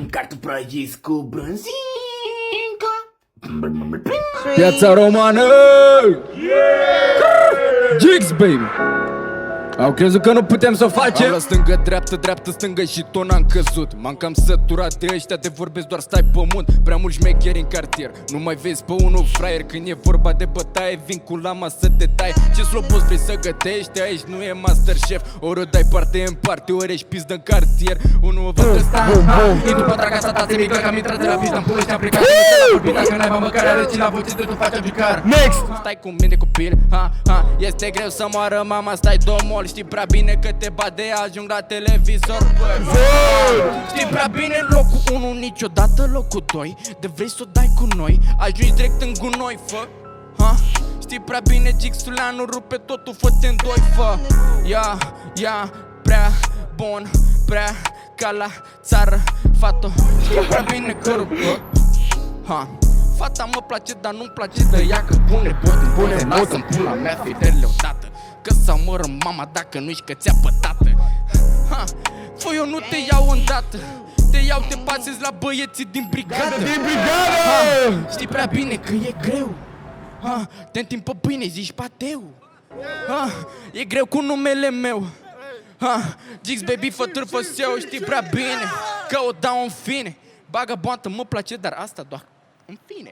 Cartul prăjit cu brânzincă. Piața romană! Jigs, baby! Au crezut că nu putem să o facem? La stângă, dreaptă, dreaptă, stângă și tot n-am căzut. M-am cam săturat de ăștia, te vorbesc doar stai pe mult. Prea mulți șmecheri în cartier, nu mai vezi pe unul fraier. Când e vorba de bătaie, vin cu lama să te tai. Ce slobos vrei să gătești, aici nu e Masterchef. Ori o dai parte în parte, ori ești pizdă în cartier. Unul văd că sta, intru pe draga sa, tați mică, că am intrat de la pistă, îmi pune și-am plecat. Nu te-a vorbit, dacă n-ai mamă care are cine voce, tu faci aplicar. Next! Stai cu mine copil, este greu să moară mama, stai domol. Știi prea bine că te bat de ea, ajung la televizor. Știi prea bine locul 1, niciodată locul 2. De vrei să o dai cu noi, ajungi direct în gunoi, fă. Știi prea bine, Gixuleanu rupe totul, fă-te în doi, fă. Ia, prea bun, prea ca la țară, fată. Știi prea bine că rupă. Fata mă place, dar nu-mi place de ea, că pune bot în bune, lasă-mi pula mea federile odată. Că să mără mama dacă nu-i că ți-a pătată. Fă, eu nu te iau îndată, te iau, te pasezi la băieții din brigadă. Știi prea bine că e greu, te întind pe bine, zici pateu. E greu cu numele meu. Jigs, baby, fă târfă seu, știi prea bine că o dau în fine. Bagă boantă, mă place, dar asta doar în fine.